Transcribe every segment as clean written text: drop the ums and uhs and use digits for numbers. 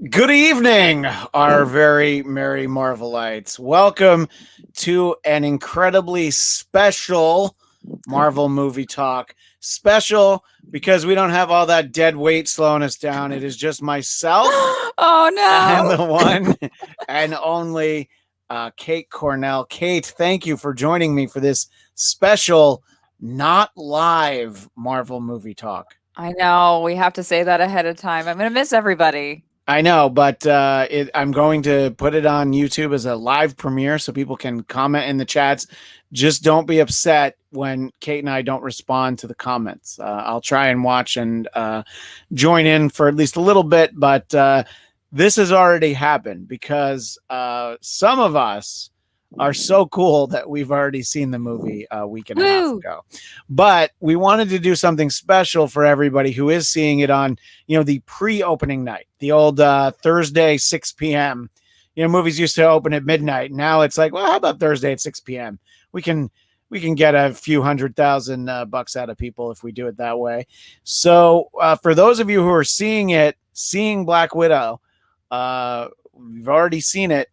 Good evening, our very merry Marvelites. Welcome to an incredibly special Marvel movie talk. Special because we don't have all that dead weight slowing us down. It is just myself Oh and the no. one and only Kate Cornell. Kate, thank you for joining me for this special, not live Marvel movie talk. I know. We have to say that ahead of time. I'm going to miss everybody. I know, but I'm going to put it on YouTube as a live premiere so people can comment in the chats. Just don't be upset when Kate and I don't respond to the comments. I'll try and watch and join in for at least a little bit, but this has already happened because some of us are so cool that we've already seen the movie a week and a half Woo! ago. But we wanted to do something special for everybody who is seeing it on, the pre-opening night, the old Thursday 6 p.m. Movies used to open at midnight. Now it's like, well, how about Thursday at 6 p.m.? We can get a few $100,000 out of people if we do it that way. So for those of you who are seeing Black Widow, we've already seen it.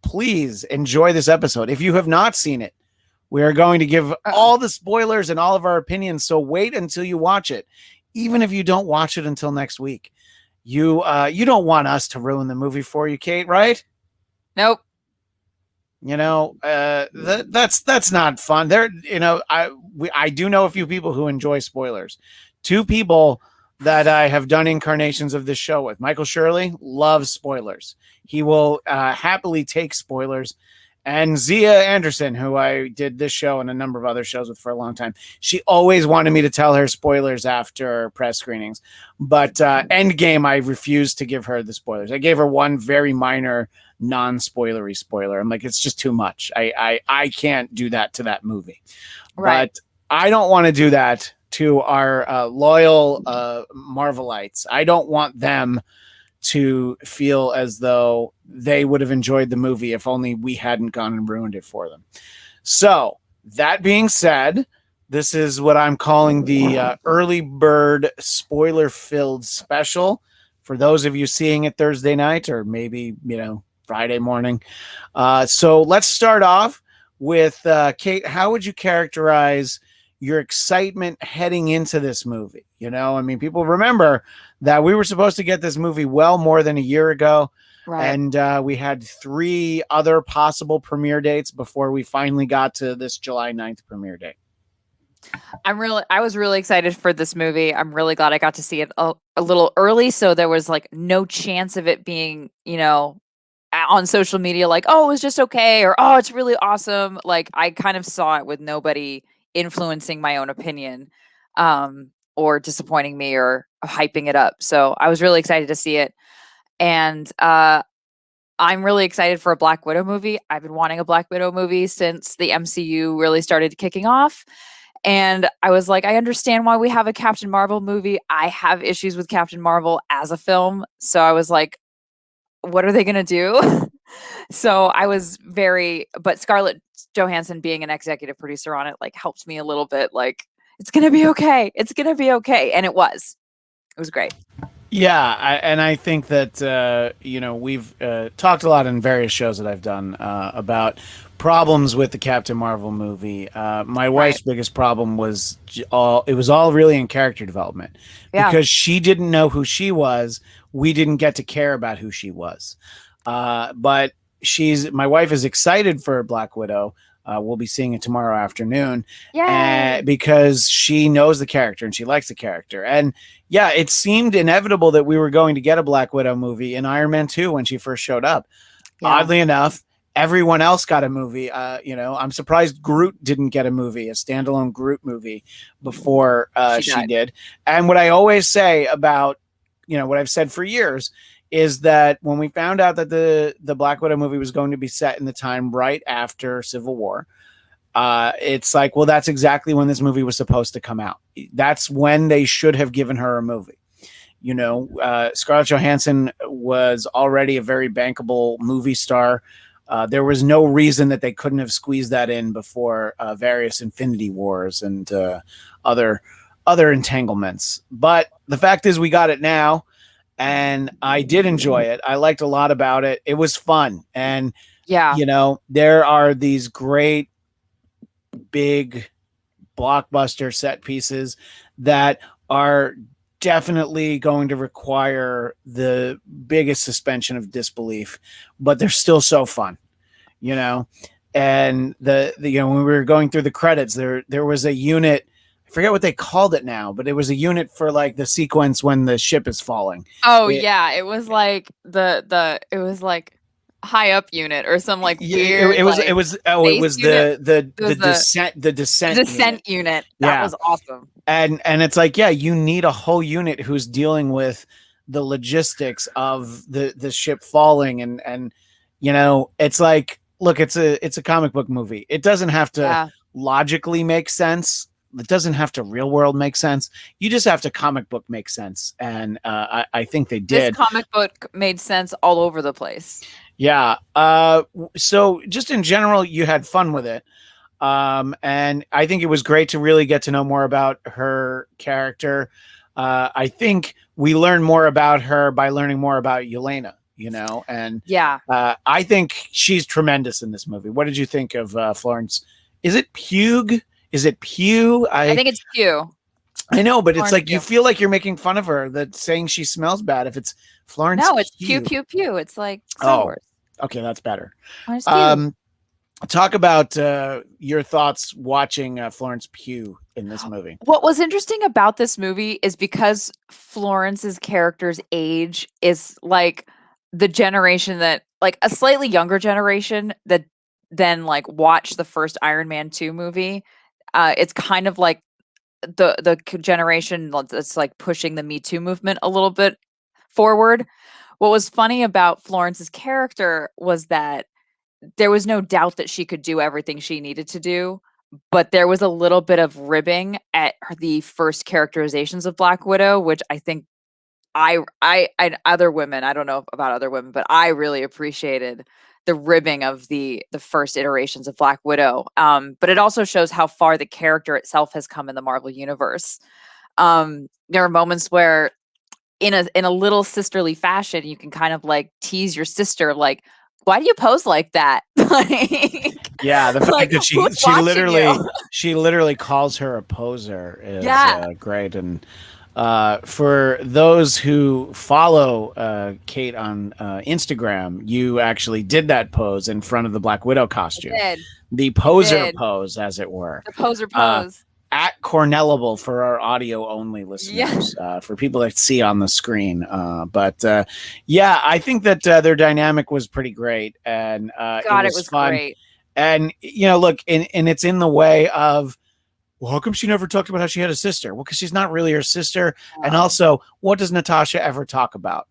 Please enjoy this episode. If you have not seen it, we are going to give all the spoilers and all of our opinions. So wait until you watch it. Even if you don't watch it until next week, you don't want us to ruin the movie for you, Kate, right? Nope. That's not fun. I do know a few people who enjoy spoilers. Two people that I have done incarnations of this show with. Michael Shirley loves spoilers. He will happily take spoilers. And Zia Anderson, who I did this show and a number of other shows with for a long time, she always wanted me to tell her spoilers after press screenings. But Endgame, I refused to give her the spoilers. I gave her one very minor non-spoilery spoiler. I'm like, it's just too much. I can't do that to that movie. Right. But I don't want to do that to our loyal Marvelites. I don't want them to feel as though they would have enjoyed the movie if only we hadn't gone and ruined it for them. So that being said, this is what I'm calling the early bird spoiler filled special for those of you seeing it Thursday night or maybe, Friday morning. So let's start off with Kate. How would you characterize your excitement heading into this movie? People remember that we were supposed to get this movie well more than a year ago. Right. And we had 3 other possible premiere dates before we finally got to this July 9th premiere date. I was really excited for this movie. I'm really glad I got to see it a little early. So there was like no chance of it being, on social media, like, oh, it was just okay. Or, oh, it's really awesome. Like I kind of saw it with nobody influencing my own opinion. Or disappointing me or hyping it up. So I was really excited to see it. And I'm really excited for a Black Widow movie. I've been wanting a Black Widow movie since the MCU really started kicking off. And I was like, I understand why we have a Captain Marvel movie. I have issues with Captain Marvel as a film. So I was like, what are they going to do? So I was but Scarlett Johansson being an executive producer on it, like helped me a little bit. Like, it's going to be okay. It's going to be okay. And it was great. Yeah, and I think that we've talked a lot in various shows that I've done about problems with the Captain Marvel movie. My wife's biggest problem was it was all really in character development because she didn't know who she was. We didn't get to care about who she was. But my wife is excited for Black Widow. We'll be seeing it tomorrow afternoon because she knows the character and she likes the character. And yeah, it seemed inevitable that we were going to get a Black Widow movie in Iron Man 2 when she first showed up. Yeah. Oddly enough, everyone else got a movie. I'm surprised Groot didn't get a movie, a standalone Groot movie before she did. And what I always say about, what I've said for years is that when we found out that the Black Widow movie was going to be set in the time right after Civil War, it's like, well, that's exactly when this movie was supposed to come out. That's when they should have given her a movie. Scarlett Johansson was already a very bankable movie star. There was no reason that they couldn't have squeezed that in before various Infinity Wars and other entanglements. But the fact is we got it now. and I did enjoy it. I liked a lot about it. It was fun, and Yeah. there are these great big blockbuster set pieces that are definitely going to require the biggest suspension of disbelief, but they're still so fun, you know. And when we were going through the credits, there was a unit. I forget what they called it now, but it was a unit for like the sequence when the ship is falling. Oh It, yeah, it was like it was like high up unit or some like it, weird it was it like was it space was unit. It the was the descent unit. descent unit. That Yeah, was awesome. and it's like, yeah, you need a whole unit who's dealing with the logistics of the ship falling, and it's like, look, it's a comic book movie. It doesn't have to Yeah. logically make sense. It doesn't have to real world make sense. You just have to comic book make sense, and I think they This did. comic book made sense all over the place. Yeah. So just in general, you had fun with it. And I think it was great to really get to know more about her character. I think we learn more about her by learning more about Yelena, and Yeah. I think she's tremendous in this movie. What did you think of Florence? Is it Pugh? Is it Pew? I I think it's Q. I know, but it's Florence like you Pugh. feel like you're making fun of her, that saying she smells bad. If it's Florence No, it's Pew Pugh, Pew Pew. It's like Star oh, Wars. okay, that's better. Florence Pugh. Um, Talk about your thoughts watching Florence Pugh in this movie. What was interesting about this movie is because Florence's character's age is like the generation that like a slightly younger generation that then like watched the first Iron Man 2 movie. It's kind of like the generation that's like pushing the Me Too movement a little bit forward. What was funny about Florence's character was that there was no doubt that she could do everything she needed to do, but there was a little bit of ribbing at the first characterizations of Black Widow, which I think and other women, I don't know about other women, but I really appreciated the ribbing of the first iterations of Black Widow. But it also shows how far the character itself has come in the Marvel universe. There are moments where in a little sisterly fashion, you can kind of like tease your sister, like, why do you pose like that? like, Yeah, the fact like that who's watching you? she literally calls her a poser is Yeah, great. And for those who follow Kate on Instagram, you actually did that pose in front of the Black Widow I costume, did. the I poser did. pose, as it were. The poser Uh, pose. at Cornellable for our audio only Yeah. listeners, for people that see on the screen. But yeah, I think that their dynamic was pretty great, and it God, it was was fun. great. And look, and it's in the way of, well, how come she never talked about how she had a sister? Well, because she's not really her sister. And Oh, also, what does Natasha ever talk about?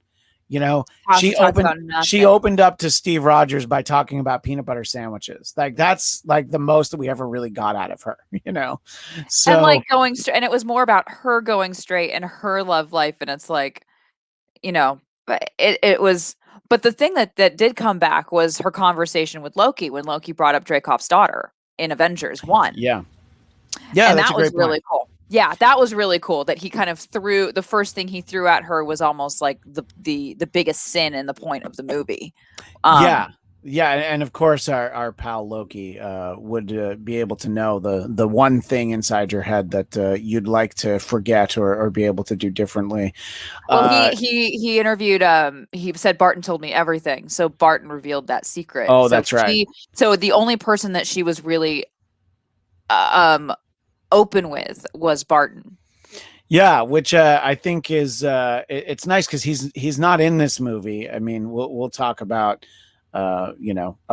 Tasha talks about She nothing. opened up to Steve Rogers by talking about peanut butter sandwiches. Like, that's like the most that we ever really got out of her, And like So going straight, and it was more about her going straight and her love life. And it's like, but it was, but the thing that did come back was her conversation with Loki when Loki brought up Dreykov's daughter in Avengers 1. yeah. Yeah, And that's that a was great point. really cool. Yeah, that was really cool that he kind of threw the first thing he threw at her was almost like the biggest sin and the point of the movie. Yeah. Um Yeah, and of course our pal Loki would be able to know the one thing inside your head that you'd like to forget or be able to do differently. well Uh, he interviewed he said Barton told me everything. So Barton revealed that secret. oh, that's right. So the only person that she was really um open with was Barton. Yeah, which I think is it's nice because he's not in this movie. I mean, we'll talk about a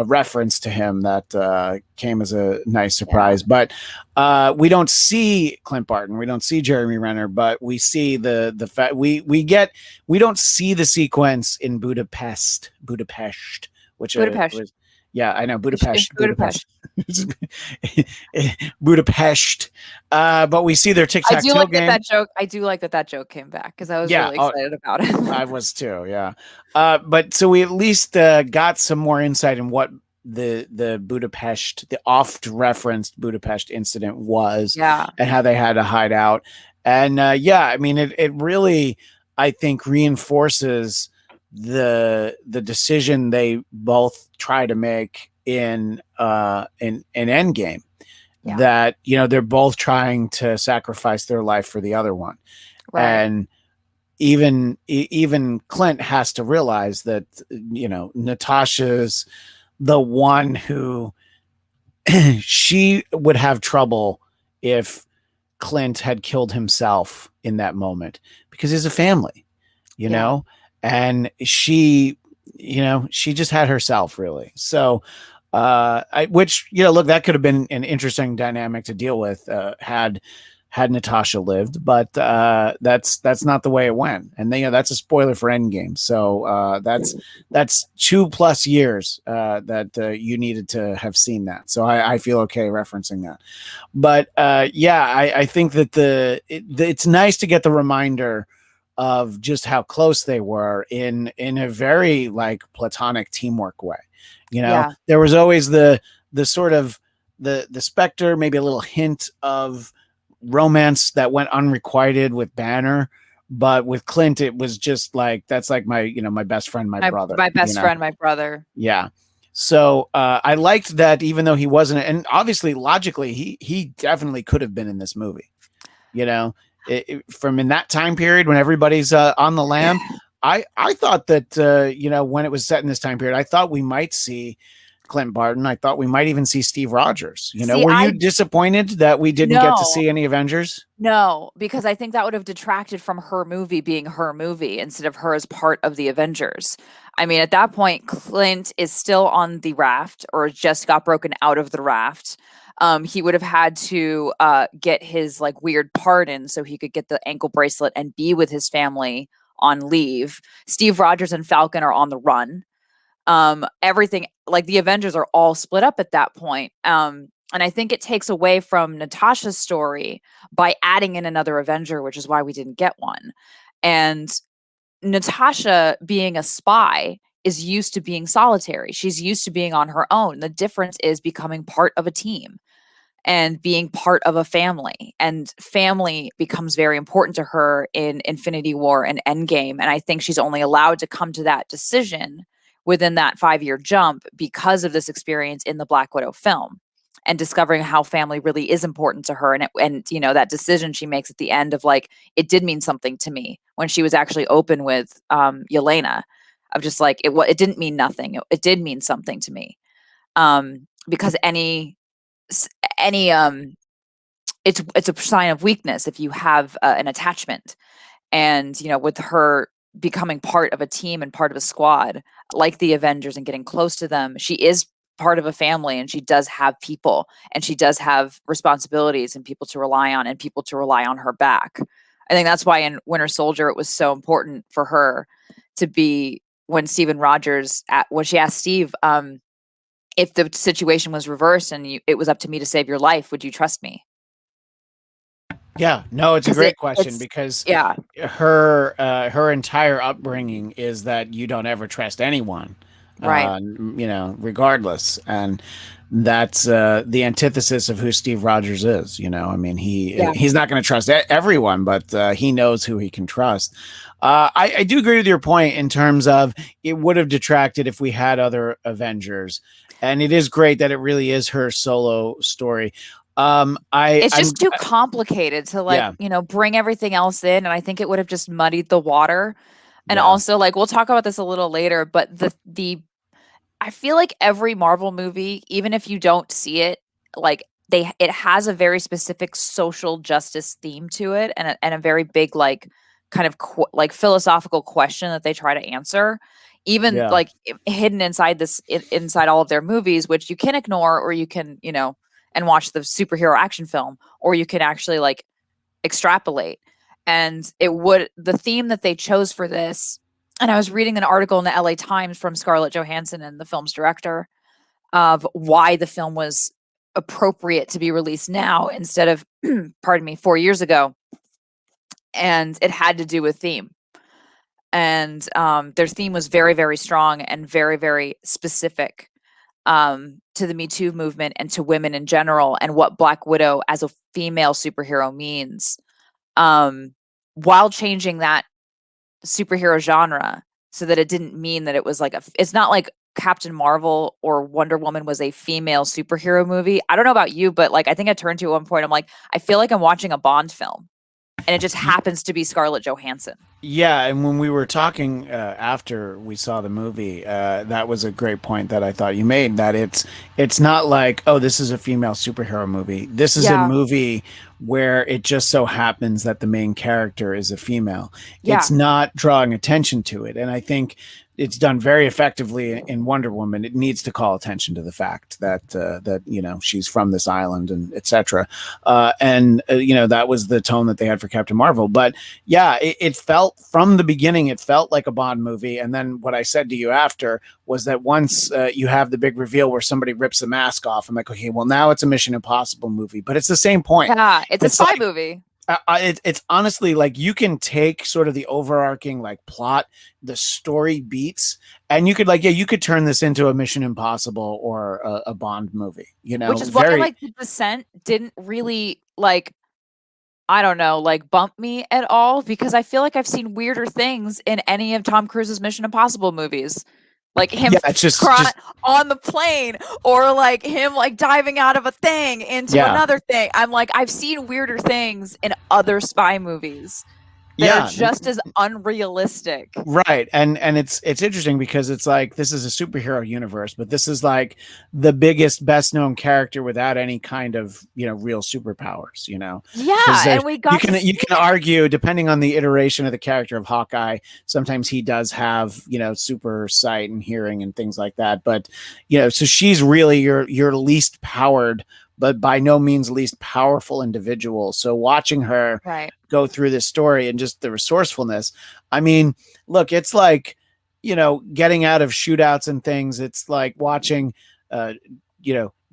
reference to him that came as a nice surprise. Yeah. But we don't see Clint Barton, we don't see Jeremy Renner, but we see the fact we don't see the sequence in Budapest, which Budapest. was, yeah, I know, It's Budapest. Budapest. But we see their tic I tac do toe like that game. that joke. I do like that that joke came back because I was Yeah, really excited about it. I was too. Yeah. But so we at least got some more insight in what the Budapest, the oft referenced Budapest incident was, Yeah. and how they had to hide out. And yeah, I mean, it really I think reinforces the decision they both try to make in Endgame, Yeah. that they're both trying to sacrifice their life for the other one. Right. And even Clint has to realize that Natasha's the one who she would have trouble if Clint had killed himself in that moment, because he's a family, you Yeah. know, and she just had herself, really. So, which, look, that could have been an interesting dynamic to deal with, had Natasha lived, but that's not the way it went. And then, that's a spoiler for Endgame. So that's 2+ years that you needed to have seen that. So I feel okay referencing that. But yeah, I think that it's nice to get the reminder of just how close they were in a very like platonic teamwork way. Yeah. There was always the sort of the specter, maybe a little hint of romance that went unrequited with Banner, but with Clint, it was just like, that's like my best friend, my brother. My best friend, my brother. Yeah. So I liked that, even though he wasn't, and obviously logically, he definitely could have been in this movie. You know, from in that time period when everybody's on the lam. I thought that when it was set in this time period, I thought we might see Clint Barton. I thought we might even see Steve Rogers. See, Were you I disappointed that we didn't get to no. see any Avengers? No, because I think that would have detracted from her movie being her movie instead of her as part of the Avengers. I mean, at that point, Clint is still on the raft or just got broken out of the raft. He would have had to get his like weird pardon so he could get the ankle bracelet and be with his family on leave. Steve Rogers and Falcon are on the run. Everything like the Avengers are all split up at that point. And I think it takes away from Natasha's story by adding in another Avenger, which is why we didn't get one. And Natasha, being a spy, is used to being solitary. She's used to being on her own. The difference is becoming part of a team and being part of a family. And family becomes very important to her in Infinity War and Endgame. And I think she's only allowed to come to that decision within that 5-year jump because of this experience in the Black Widow film and discovering how family really is important to her. And that decision she makes at the end of like, it did mean something to me, when she was actually open with Yelena, of just like, it didn't mean nothing. It did mean something to me. Because any it's a sign of weakness if you have an attachment. And with her becoming part of a team and part of a squad like the Avengers and getting close to them, she is part of a family, and she does have people, and she does have responsibilities and people to rely on, and people to rely on her back. I think that's why in Winter Soldier it was so important for her to be, when Steven Rogers when she asked Steve, if the situation was reversed and it was up to me to save your life, would you trust me? Yeah, no, it's a Because great question, it's because yeah, her entire upbringing is that you don't ever trust anyone, right, regardless. And that's the antithesis of who Steve Rogers is. I mean, yeah. he's not going to trust everyone, but he knows who he can trust. I do agree with your point in terms of it would have detracted if we had other Avengers, and it is great that it really is her solo story. It's I'm just too complicated to like, Yeah, bring everything else in, and I think it would have just muddied the water. And yeah, also, like, we'll talk about this a little later, but the I feel like every Marvel movie, even if you don't see it, like it has a very specific social justice theme to it, and a very big like kind of like philosophical question that they try to answer, even yeah. like hidden inside inside all of their movies, which you can ignore, or you can and watch the superhero action film, or you can actually like extrapolate. And the theme that they chose for this, and I was reading an article in the LA Times from Scarlett Johansson and the film's director of why the film was appropriate to be released now instead of pardon me, 4 years ago. And it had to do with theme. And their theme was very, very strong and very, very specific to the Me Too movement and to women in general, and what Black Widow as a female superhero means, while changing that superhero genre so that it didn't mean that it was like it's not like Captain Marvel or Wonder Woman was a female superhero movie. I don't know about you, but like I think I turned to at one point, I'm like, I feel like I'm watching a Bond film and it just happens to be Scarlett Johansson. Yeah, and when we were talking after we saw the movie, that was a great point that I thought you made. That it's not like, oh, this is a female superhero movie. This is a Yeah. movie where it just so happens that the main character is a female. It's Yeah. not drawing attention to it, and I think it's done very effectively in Wonder Woman. It needs to call attention to the fact that that she's from this island and etc. And that was the tone that they had for Captain Marvel. But yeah, it felt from the beginning, it felt like a Bond movie. And then what I said to you after was that once you have the big reveal where somebody rips the mask off, I'm like, okay, well now it's a Mission Impossible movie, but it's the same point. Yeah, it's a spy like, movie. It's honestly like you can take sort of the overarching like plot, the story beats, and you could you could turn this into a Mission Impossible or a Bond movie. Which is why very like The Descent didn't really like I don't know, like bump me at all because I feel like I've seen weirder things in any of Tom Cruise's Mission Impossible movies. Like him yeah. It's just on the plane or like him like diving out of a thing into yeah. another thing. I'm like, I've seen weirder things in other spy movies that are just as unrealistic. Right. And it's interesting because it's like this is a superhero universe, but this is like the biggest, best known character without any kind of, real superpowers, Yeah, and we got you can argue, depending on the iteration of the character of Hawkeye, sometimes he does have, super sight and hearing and things like that. But, so she's really your least powered, but by no means least powerful individual. So watching her go through this story and just the resourcefulness, I mean, look, it's like, getting out of shootouts and things. It's like watching,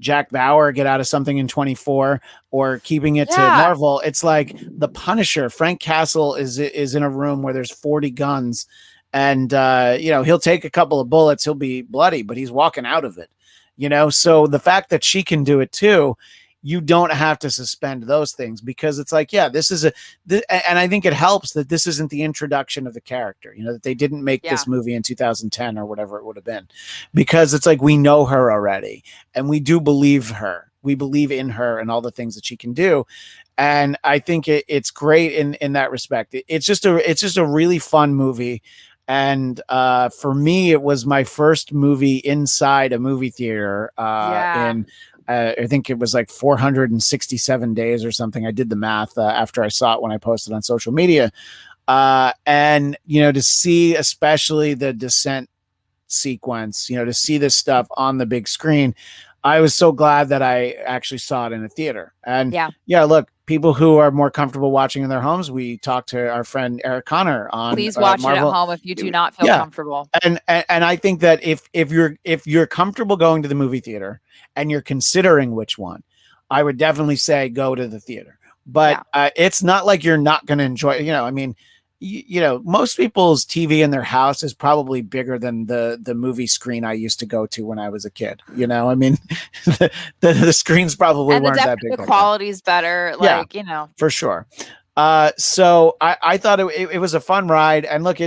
Jack Bauer get out of something in 24 or keeping it to Marvel. It's like the Punisher. Frank Castle is in a room where there's 40 guns and, he'll take a couple of bullets. He'll be bloody, but he's walking out of it. So the fact that she can do it too, you don't have to suspend those things because it's like, yeah, this is and I think it helps that this isn't the introduction of the character, that they didn't make this movie in 2010 or whatever it would have been, because it's like, we know her already and we do believe her. We believe in her and all the things that she can do. And I think it's great in that respect. It's just a really fun movie. And for me, it was my first movie inside a movie theater in I think it was like 467 days or something. I did the math after I saw it when I posted on social media. And, to see especially the Descent sequence, to see this stuff on the big screen, I was so glad that I actually saw it in a theater. And look, people who are more comfortable watching in their homes, we talked to our friend Eric Connor on Please watch Marvel. it at home if you do not feel comfortable. And I think that if you're comfortable going to the movie theater and you're considering which one, I would definitely say go to the theater. But it's not like you're not going to enjoy it. I mean, most people's TV in their house is probably bigger than the movie screen I used to go to when I was a kid. I mean, the screens probably weren't that big. The quality's better. For sure. So I thought it was a fun ride, and look,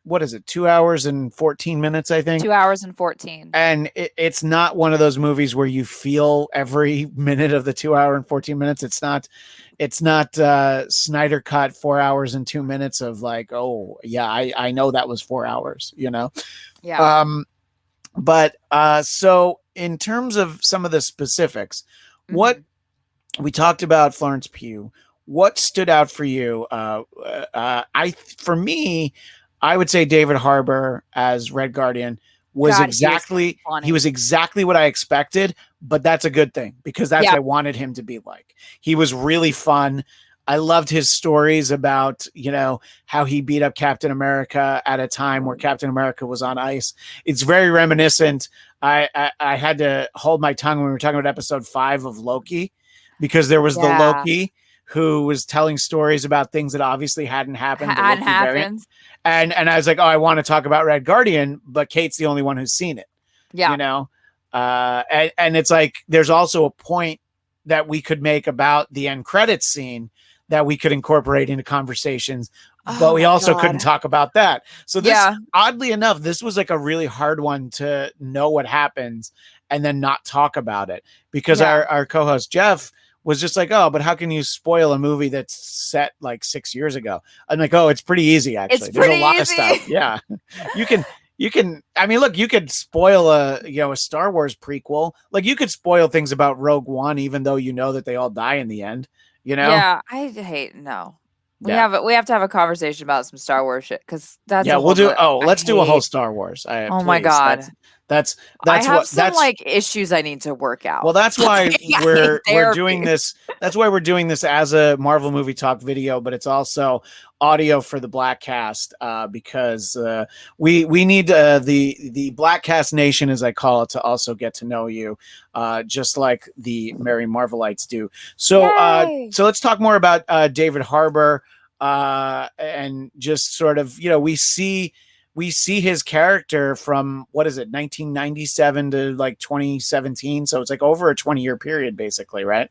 what is it? 2 hours and 14 minutes, I think. 2 hours and 14. And it's not one of those movies where you feel every minute of the 2 hour and 14 minutes. It's not Snyder cut 4 hours and 2 minutes of like, oh yeah, I know that was 4 hours, Yeah. But so in terms of some of the specifics, what we talked about Florence Pugh, what stood out for you? For me, I would say David Harbour as Red Guardian was he was exactly what I expected, but that's a good thing because that's what I wanted him to be like. He was really fun. I loved his stories about, how he beat up Captain America at a time where Captain America was on ice. It's very reminiscent. I had to hold my tongue when we were talking about episode 5 of Loki, because there was the Loki who was telling stories about things that obviously hadn't happened. And I was like, oh, I want to talk about Red Guardian, but Kate's the only one who's seen it. Yeah. And it's like, there's also a point that we could make about the end credits scene that we could incorporate into conversations but Oh we my also couldn't god. talk about that. So this, Yeah. oddly enough, this was like a really hard one to know what happens and then not talk about it, because Yeah. our co-host Jeff was just like, oh, but how can you spoil a movie that's set like 6 years ago? I'm like, oh, it's pretty easy It's actually. There's a pretty lot of stuff. easy. Yeah, you can I mean, look, you could spoil a Star Wars prequel. Like you could spoil things about Rogue One, even though you know that they all die in the end. You know? Yeah, I hate no. Yeah. We have to have a conversation about some Star Wars shit because that's Yeah, a we'll whole do. nother Oh, I let's do a whole hate. Star Wars. Oh my Please. god. That's I that's have what some that's like issues I need to work well. out. That's why Like, I need we're doing therapy. this. That's why we're doing this as a Marvel movie talk video, but it's also audio for the Black Cast, because we need the Black Cast Nation, as I call it, to also get to know you, just like the Merry Marvelites do. Yay. So let's talk more about David Harbour, and just sort of, we see his character from, what is it, 1997 to like 2017, so it's like over a 20-year period basically, right?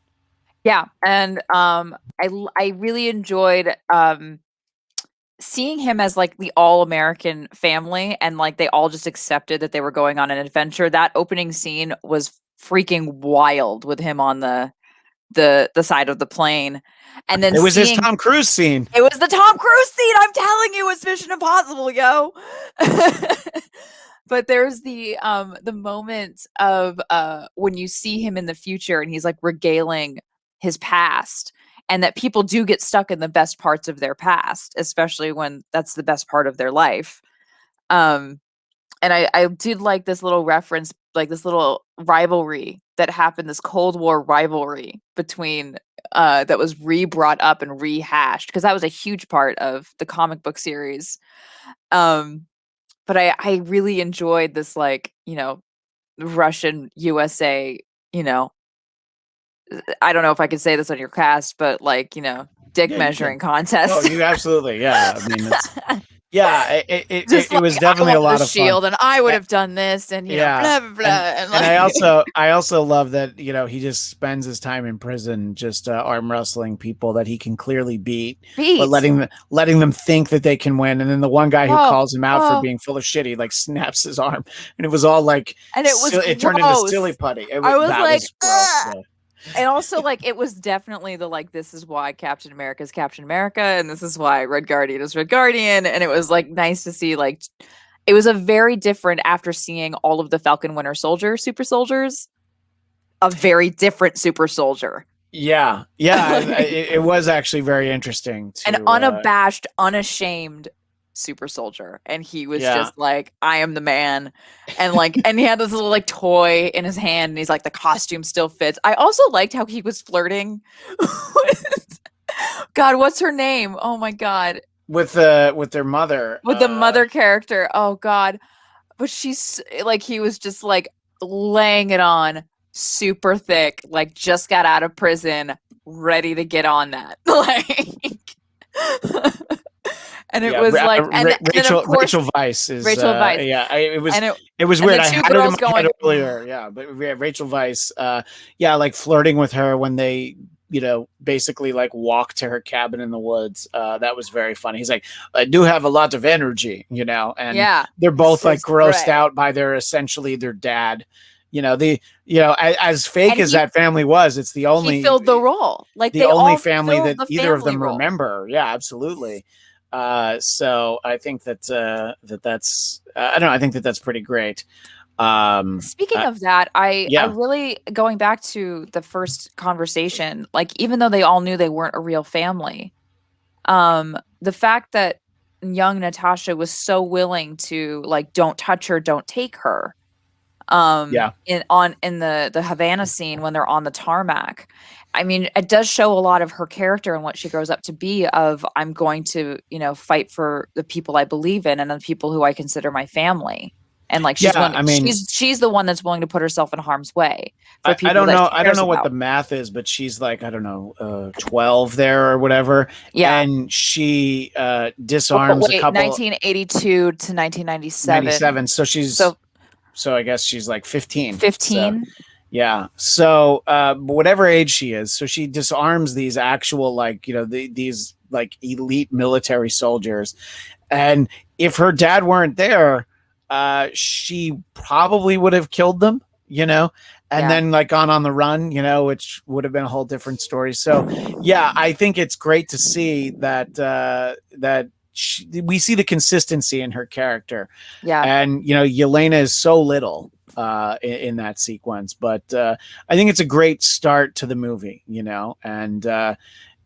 Yeah, and I really enjoyed seeing him as like the all-American family and like they all just accepted that they were going on an adventure. That opening scene was freaking wild with him on the side of the plane. And then It was his seeing Tom Cruise scene. it was the Tom Cruise scene. I'm telling you, it's Mission Impossible, yo. But there's the moment of when you see him in the future and he's like regaling his past, and that people do get stuck in the best parts of their past, especially when that's the best part of their life. Um and I did like this little reference, like this little rivalry that happened, this Cold War rivalry between that was re-brought up and rehashed because that was a huge part of the comic book series. Um, but I really enjoyed this, like, Russian USA, you know, I don't know if I could say this on your cast, but like, dick Yeah, you can. measuring Oh, contest. you absolutely. Yeah, I mean, it's yeah, Just it like was I definitely a want the lot of fun. shield and I would Eh, have done this and Yeah, blah blah blah and and like I also love that, he just spends his time in prison just arm wrestling people that he can clearly beat, but beat. letting them think that they can win, and then the one guy who Oh, calls him out for oh, being full of shit, he like snaps his arm, and it was all like and it was it turned into gross. silly putty. I was That like, was gross. ugh. Yeah. And also, like, it was definitely the like, this is why Captain America is Captain America, and this is why Red Guardian is Red Guardian. And it was like nice to see, like, it was a very different after seeing all of the Falcon Winter Soldier super soldiers, a very different super soldier. Yeah, yeah, Like, it was actually very interesting an to, unabashed, unashamed super soldier. And he was yeah, just like, I am the man. And like, and he had this little like toy in his hand, and he's like, the costume still fits. I also liked how he was flirting with, God, what's her name? Oh my God. with their mother. With the mother character. Oh God. But she's like, he was just like laying it on super thick, like just got out of prison, ready to get on that. Like, and it Yeah, was like, and then of course Rachel Weisz is, Rachel Weisz, yeah, and it was and weird. the I two had it in girls my head going, earlier, yeah, but yeah, Rachel Weisz, yeah, like flirting with her when they, basically like walk to her cabin in the woods. That was very funny. He's like, I do have a lot of energy, and yeah, they're both like sis grossed Bray. out by their dad. As fake And as that family was, it's he filled the role. Like the they only all family filled that the either of family them role. remember. Yeah, absolutely. So I think that's I don't know. I think that's pretty great. Speaking of that, I Yeah, really, going back to the first conversation, like even though they all knew they weren't a real family, the fact that young Natasha was so willing to like, don't touch her, don't take her, yeah, in the Havana scene when they're on the tarmac. I mean, it does show a lot of her character and what she grows up to be of, I'm going to, fight for the people I believe in and the people who I consider my family. And like yeah. I mean, she's the one that's willing to put herself in harm's way for I people don't that know. she I don't cares know what the about. math is, but she's like, I don't know, 12 there or whatever, Yeah. and she Oh, disarms a wait, couple 1982 to 1997. 97. So So I guess she's like 15. So 15. Yeah. So, whatever age she is, so she disarms these actual, like, these like elite military soldiers. And if her dad weren't there, she probably would have killed them, and Yeah. then like gone on the run, which would have been a whole different story. So, yeah, I think it's great to see that we see the consistency in her character. Yeah. And Yelena is so little in that sequence, but I think it's a great start to the movie, and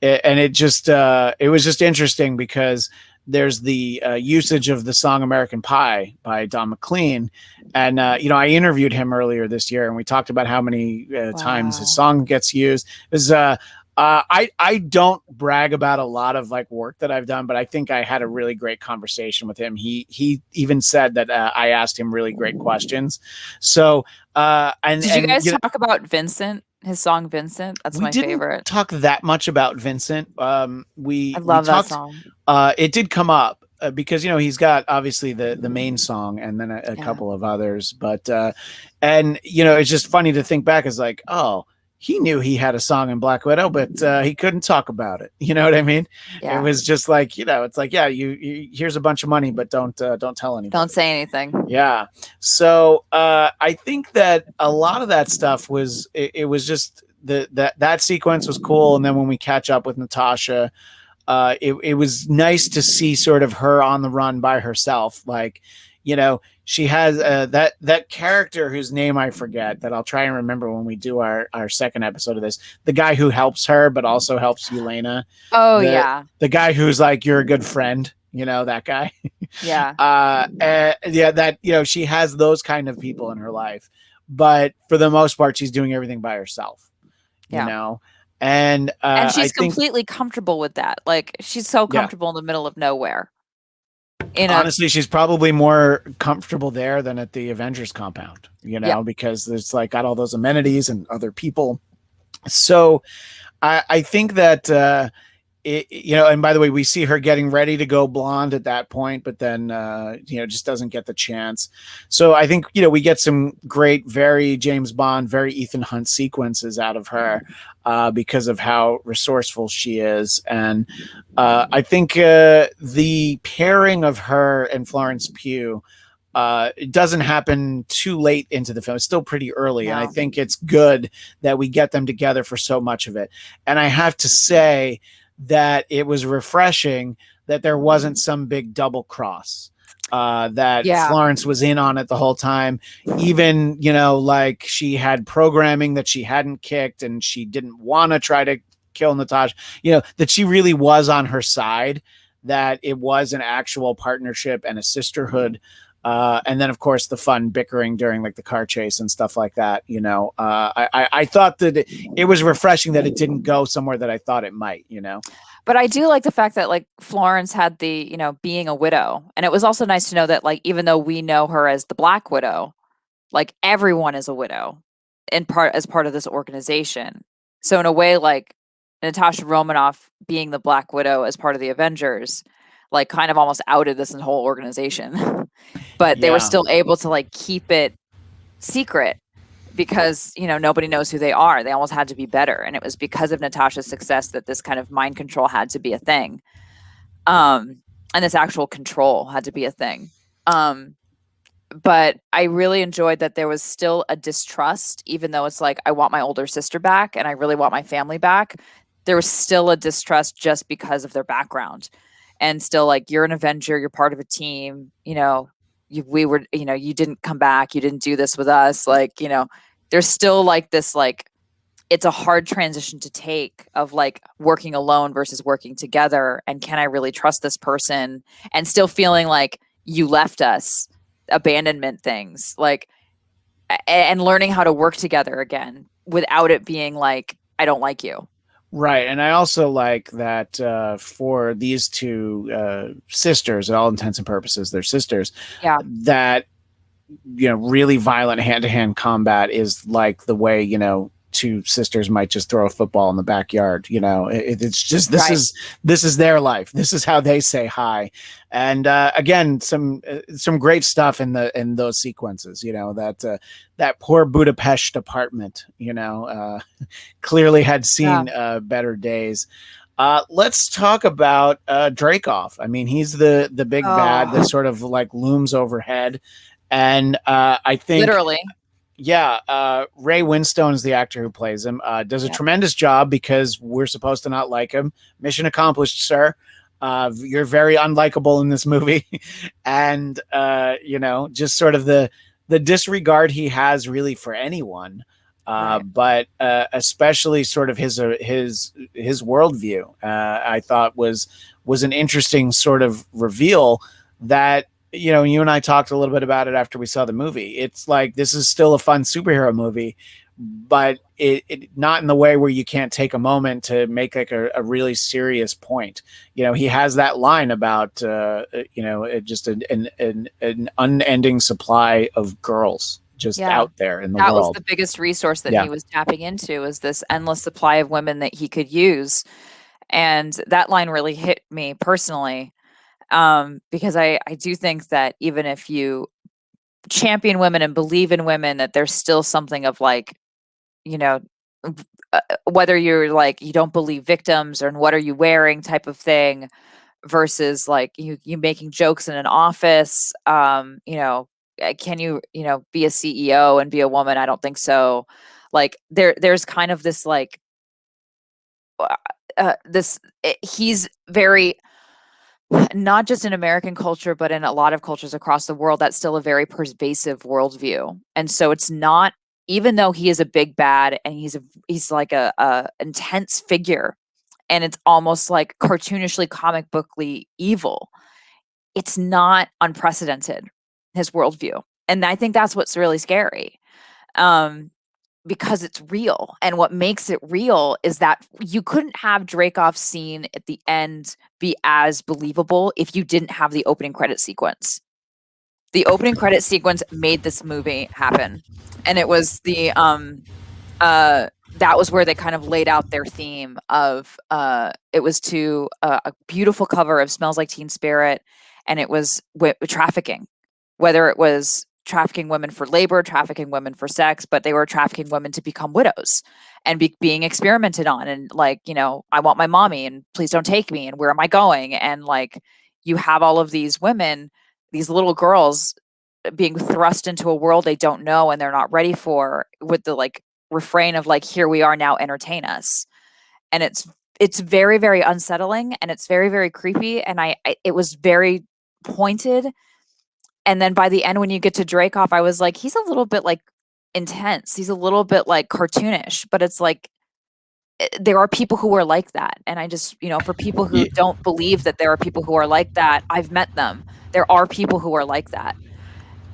it was just interesting because there's the usage of the song American Pie by Don McLean. And I interviewed him earlier this year, and we talked about how many times his Wow. song gets used. It was I don't brag about a lot of like work that I've done, but I think I had a really great conversation with him. He even said that I asked him really great questions. So Did you guys talk about Vincent? His song Vincent? That's we my didn't favorite. talk that much about Vincent. I We love that talked. song. It did come up because he's got obviously the main song and then a Yeah. couple of others, but and it's just funny to think back as like, oh, he knew he had a song in Black Widow, but he couldn't talk about it. You know what I mean? It Yeah. was just like, it's like, yeah, you here's a bunch of money, but don't tell Don't anybody. say anything. Yeah. So I think that a lot of that stuff it was just that sequence was cool. And then when we catch up with Natasha, it was nice to see sort of her on the run by herself. Like, she has that character whose name I forget, that I'll try and remember when we do our second episode of this. The guy who helps her, but also helps Yelena. Oh The yeah. the guy who's like, you're a good friend. That guy. Yeah. Yeah, that she has those kind of people in her life, but for the most part, she's doing everything by herself. You Yeah. know, and And I she's think completely comfortable with that. Like she's so yeah, comfortable in the middle of nowhere. In a honestly, she's probably more comfortable there than at the Avengers compound. Yeah. Because it's like got all those amenities and other people. So I think that and by the way, we see her getting ready to go blonde at that point, but then just doesn't get the chance. So I think we get some great, very James Bond, very Ethan Hunt sequences out of her because of how resourceful she is. And I think the pairing of her and Florence Pugh, it doesn't happen too late into the film. It's still pretty early, and I No. think it's good that we get them together for so much of it. And I have to say that it was refreshing that there wasn't some big double cross. That Yeah. Florence was in on it the whole time, even like she had programming that she hadn't kicked, and she didn't want to try to kill Natasha. That she really was on her side. That it was an actual partnership and a sisterhood. And then, of course, the fun bickering during like the car chase and stuff like that. I thought that it was refreshing that it didn't go somewhere that I thought it might. But I do like the fact that like Florence had the, being a widow. And it was also nice to know that like even though we know her as the Black Widow, like everyone is a widow as part of this organization. So in a way, like Natasha Romanoff being the Black Widow as part of the Avengers, like kind of almost outed this whole organization. But they were Yeah. still able to like keep it secret because nobody knows who they are. They almost had to be better, and it was because of Natasha's success that this kind of mind control had to be a thing, and this actual control had to be a thing. But I really enjoyed that there was still a distrust, even though it's like I want my older sister back and I really want my family back. There was still a distrust just because of their background, and still like you're an Avenger, you're part of a team. You didn't come back, you didn't do this with us. Like there's still like this like it's a hard transition to take of like working alone versus working together, and can I really trust this person, and still feeling like you left us, abandonment things like, and learning how to work together again without it being like I don't like you. Right. And I also like that for these two sisters, at all intents and purposes, they're sisters, Yeah. that, really violent hand to hand combat is like the way, two sisters might just throw a football in the backyard. It's just Right. this is their life. This is how they say hi. And again, some great stuff in those sequences. That poor Budapest apartment. Clearly had Yeah. seen better days. Let's talk about Dreykov. I mean, he's the big bad that Oh, sort of like looms overhead, and I think, literally. yeah, Ray Winstone's the actor who plays him. Does a Yeah. tremendous job because we're supposed to not like him. Mission accomplished, sir. You're very unlikable in this movie, and just sort of the disregard he has really for anyone. Right. But especially sort of his worldview, I thought was an interesting sort of reveal that you and I talked a little bit about it after we saw the movie. It's like this is still a fun superhero movie, but it not in the way where you can't take a moment to make like a really serious point. He has that line about just an unending supply of girls just Yeah. out there in the That was world. the biggest resource that Yeah. he was tapping into, is this endless supply of women that he could use. And that line really hit me personally, because I do think that even if you champion women and believe in women, that there's still something of like, you know, whether you're like, you don't believe victims or what are you wearing type of thing, versus like you making jokes in an office. Can you be a CEO and be a woman? I don't think so. Like there's kind of this like he's very, not just in American culture, but in a lot of cultures across the world, that's still a very pervasive worldview. And so it's not, even though he is a big bad and he's like a intense figure, and it's almost like cartoonishly comic bookly evil, it's not unprecedented, his worldview. And I think that's what's really scary. Um, because it's real. And what makes it real is that you couldn't have Dreykov's scene at the end be as believable if you didn't have the opening credit sequence. The opening credit sequence made this movie happen. And it was that was where they kind of laid out their theme of it was to a beautiful cover of Smells Like Teen Spirit, and it was trafficking, whether it was trafficking women for labor, trafficking women for sex, but they were trafficking women to become widows and being experimented on, and like, I want my mommy and please don't take me and where am I going, and like you have all of these women, these little girls being thrust into a world they don't know and they're not ready for, with the like refrain of like, here we are now, entertain us. And it's very, very unsettling, and it's very, very creepy, and it was very pointed. And then by the end, when you get to Dreykov, I was like, he's a little bit like intense, he's a little bit like cartoonish, but it's like, there are people who are like that. And I just, for people who Yeah. don't believe that there are people who are like that, I've met them. There are people who are like that,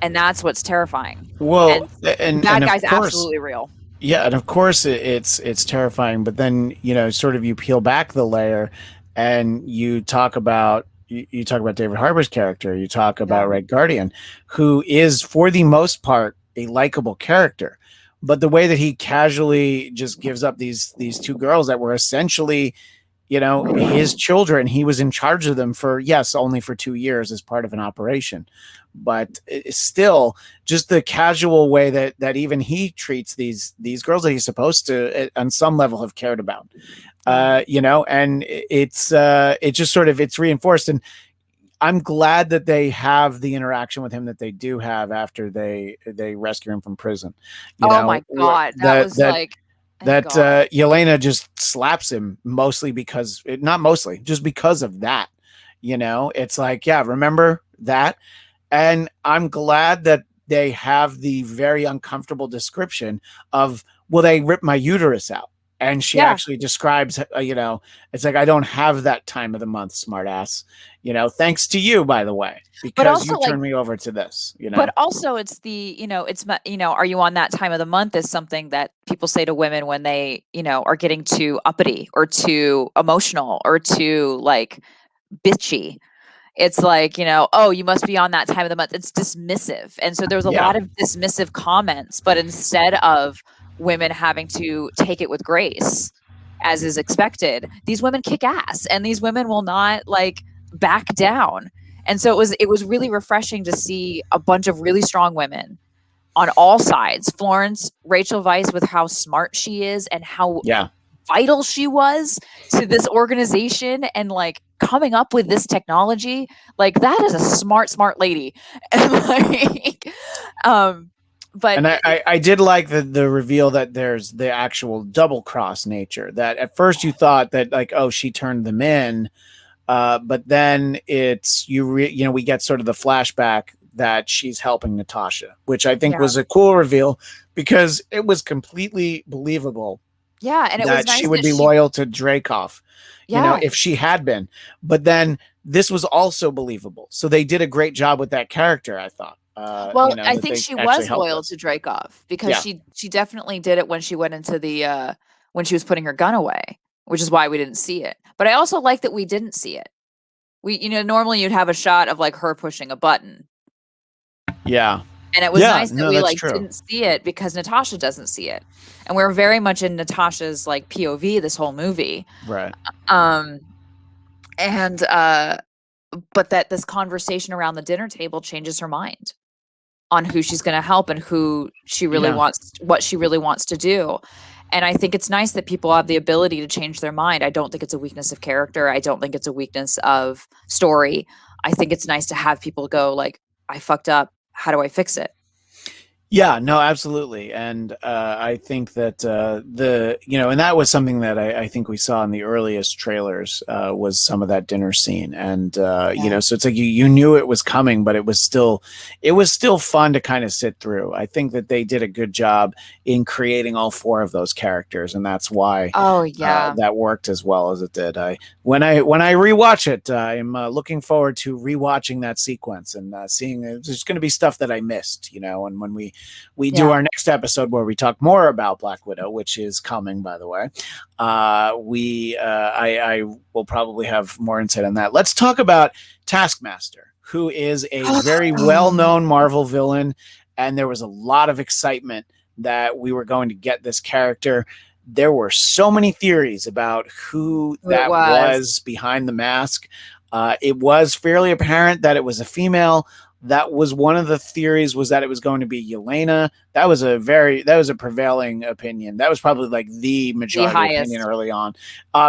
and that's what's terrifying. Well, And the and bad of guy's course, absolutely real. yeah, and of course it's terrifying. But then sort of you peel back the layer, and you talk about David Harbour's character. You talk Yeah. about Red Guardian, who is for the most part a likable character, but the way that he casually just gives up these two girls that were essentially his children. He was in charge of them for, yes, only for 2 years as part of an operation, but it's still just the casual way that even he treats these girls that he's supposed to on some level have cared about. Yeah. And it just sort of, it's reinforced. And I'm glad that they have the interaction with him that they do have after they rescue him from prison. Oh my god, that That was like, thank that God. Yelena just slaps him mostly because, not mostly, just because of that. It's like, yeah, remember that? And I'm glad that they have the very uncomfortable description of, well, they ripped my uterus out. And she Yeah, actually describes, it's like, I don't have that time of the month, smartass. Thanks to you, by the way, but because also you like, turned me over to this. it's the, are you on that time of the month is something that people say to women when they, are getting too uppity or too emotional or too like bitchy. It's like, oh, you must be on that time of the month. It's dismissive. And so there's a Yeah. lot of dismissive comments, but instead of women having to take it with grace, as is expected. These women kick ass, and these women will not like back down. And so it was really refreshing to see a bunch of really strong women on all sides. Florence, Rachel Weisz, with how smart she is and how Yeah. vital she was to this organization, and like coming up with this technology, like that is a smart lady. And like but And I did like the reveal that there's the actual double cross nature, that at first you thought that like, oh, she turned them in, but then it's you know, we get sort of the flashback that she's helping Natasha, which I think yeah, was a cool reveal because it was completely believable yeah, and it was that she nice would that be she loyal to Dreykov, you know, yeah. if she had been. But then this was also believable. So they did a great job with that character, I thought. Well, You know, I that think they she actually was helped loyal us. to Dreykov because Yeah. she definitely did it when she went into the when she was putting her gun away, which is why we didn't see it. But I also like that we didn't see it. We, normally you'd have a shot of like her pushing a button. Yeah. And it was Yeah. nice that No, we that's like true. didn't see it because Natasha doesn't see it. And we're very much in Natasha's like POV this whole movie. Right. Um and but that this conversation around the dinner table changes her mind on who she's going to help and who she really Yeah. wants, what she really wants to do. And I think it's nice that people have the ability to change their mind. I don't think it's a weakness of character. I don't think it's a weakness of story. I think it's nice to have people go like, I fucked up. How do I fix it? Yeah, no, absolutely, and I think that and that was something that I think we saw in the earliest trailers, was some of that dinner scene, and Yeah. so it's like you knew it was coming, but it was still fun to kind of sit through. I think that they did a good job in creating all four of those characters, and that's why Oh yeah. that worked as well as it did. When I rewatch it, I'm looking forward to rewatching that sequence and seeing there's going to be stuff that I missed, and when we do Yeah. our next episode where we talk more about Black Widow, which is coming, by the way. I will probably have more insight on that. Let's talk about Taskmaster, who is a very well-known Marvel villain, and there was a lot of excitement that we were going to get this character. There were so many theories about who Who it that was. was behind the mask. It was fairly apparent that it was a female. That was one of the theories, was that it was going to be Yelena. That was a prevailing opinion. That was probably like the The majority opinion highest. early on,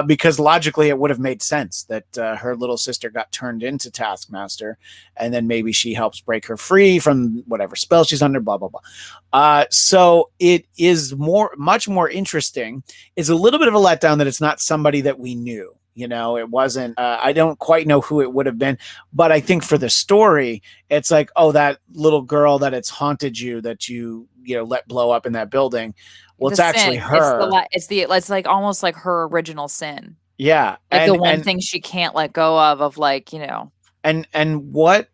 because logically it would have made sense that her little sister got turned into Taskmaster, and then maybe she helps break her free from whatever spell she's under. Blah blah blah. So it is much more interesting. It's a little bit of a letdown that it's not somebody that we knew. It wasn't. I don't quite know who it would have been, but I think for the story, it's like, oh, that little girl that it's haunted you, that let blow up in that building. Well, The it's actually sin. It's the her. it's like almost like her original sin. Yeah, Like the and one and thing she can't let go of like, and what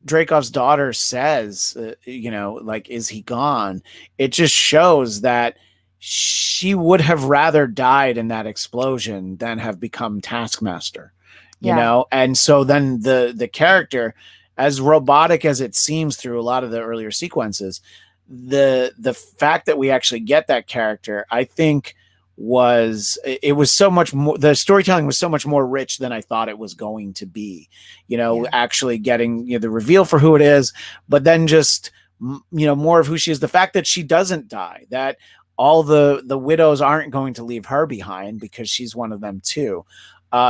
Dreykov's daughter says, like, is he gone? It just shows that she would have rather died in that explosion than have become Taskmaster, yeah. and so then the character, as robotic as it seems through a lot of the earlier sequences, the fact that we actually get that character, I think it was so much more, the storytelling was so much more rich than I thought it was going to be, Yeah. actually getting the reveal for who it is, but then just more of who she is, the fact that she doesn't die, that all the widows aren't going to leave her behind because she's one of them too.